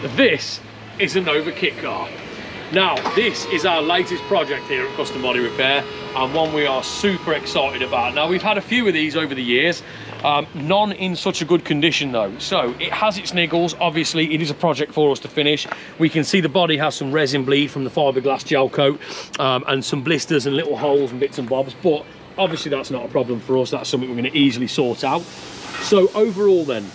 This is a Nova kit car. Now, this is our latest project here at Custom Body Repair, and one we are super excited about. Now, we've had a few of these over the years, none in such a good condition though. So it has its niggles. Obviously, it is a project for us to finish. We can see the body has some resin bleed from the fiberglass gel coat, and some blisters and little holes and bits and bobs, but obviously that's not a problem for us. That's something we're going to easily sort out. So overall then,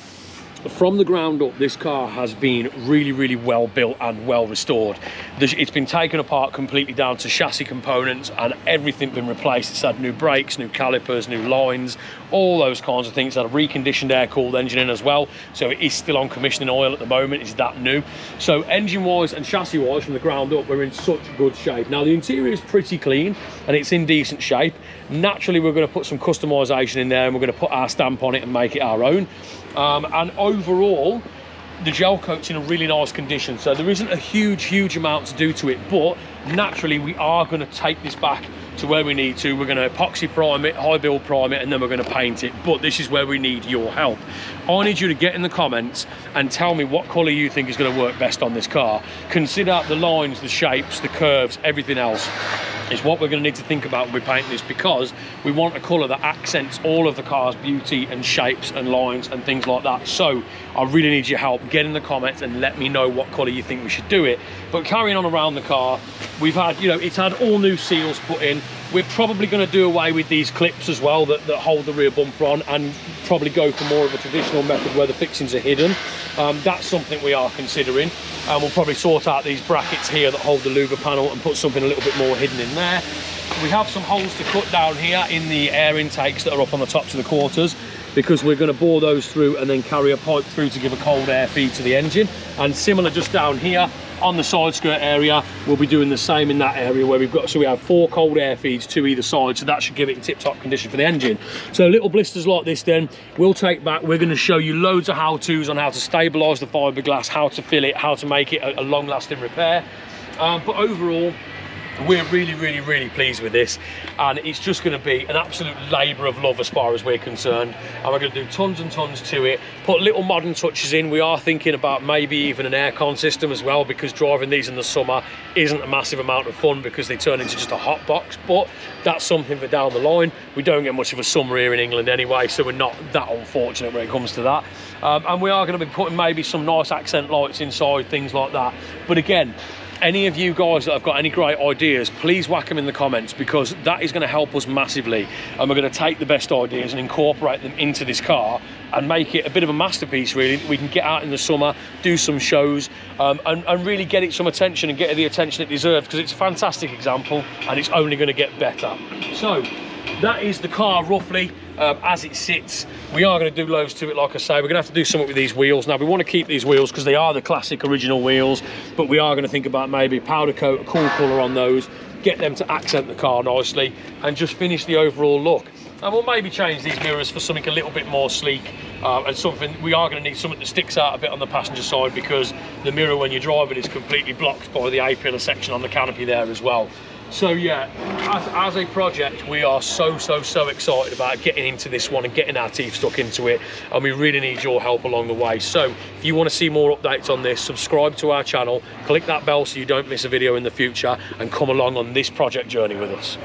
from the ground up, this car has been really well built and well restored. It's been taken apart completely down to chassis components, and everything been replaced. It's had new brakes, new calipers, new lines, all those kinds of things. It's had a reconditioned air-cooled engine in as well, so it is still on commissioning oil at the moment. It's that new. So engine-wise and chassis-wise, from the ground up, we're in such good shape. Now, the interior is pretty clean and it's in decent shape. Naturally, we're going to put some customization in there, and we're going to put our stamp on it and make it our own. And overall, the gel coat's in a really nice condition, so there isn't a huge amount to do to it, but naturally we are going to take this back to where we need to. We're going to epoxy prime it, high build prime it, and then we're going to paint it. But this is where we need your help. I need you to get in the comments and tell me what colour you think is going to work best on this car. Consider the lines, the shapes, the curves, everything else is what we're going to need to think about when we paint this, because we want a colour that accents all of the car's beauty and shapes and lines and things like that. So I really need your help. Get in the comments and let me know what colour you think we should do it. But carrying on around the car, we've had, you know, it's had all new seals put in. We're probably going to do away with these clips as well that hold the rear bumper on, and probably go for more of a traditional method where the fixings are hidden. That's something we are considering, and we'll probably sort out these brackets here that hold the louver panel and put something a little bit more hidden in there. We have some holes to cut down here in the air intakes that are up on the tops of the quarters, because we're going to bore those through and then carry a pipe through to give a cold air feed to the engine. And similar just down here on the side skirt area, we'll be doing the same in that area where we've got, so we have 4 cold air feeds to either side, so that should give it in tip-top condition for the engine. So little blisters like this then we'll take back. We're going to show you loads of how-tos on how to stabilize the fiberglass, how to fill it, how to make it a long-lasting repair. But overall, we're really pleased with this, and it's just going to be an absolute labour of love as far as we're concerned. And we're going to do tons and tons to it, put little modern touches in. We are thinking about maybe even an aircon system as well, because driving these in the summer isn't a massive amount of fun because they turn into just a hot box. But that's something for down the line. We don't get much of a summer here in England anyway, so we're not that unfortunate when it comes to that. And we are going to be putting maybe some nice accent lights inside, things like that. But again, any of you guys that have got any great ideas, please whack them in the comments, because that is going to help us massively, and we're going to take the best ideas and incorporate them into this car and make it a bit of a masterpiece really. We can get out in the summer, do some shows, and really get it some attention and get it the attention it deserves, because it's a fantastic example and it's only going to get better. So that is the car roughly as it sits. We are going to do loads to it, like I say. We're going to have to do something with these wheels. Now, we want to keep these wheels because they are the classic original wheels, but we are going to think about maybe powder coat, a cool colour on those, get them to accent the car nicely, and just finish the overall look. And we'll maybe change these mirrors for something a little bit more sleek, and something, we are going to need something that sticks out a bit on the passenger side, because the mirror when you're driving is completely blocked by the A-pillar section on the canopy there as well. So yeah, as a project, we are so excited about getting into this one and getting our teeth stuck into it, and we really need your help along the way. So if you want to see more updates on this, subscribe to our channel, click that bell so you don't miss a video in the future, and come along on this project journey with us.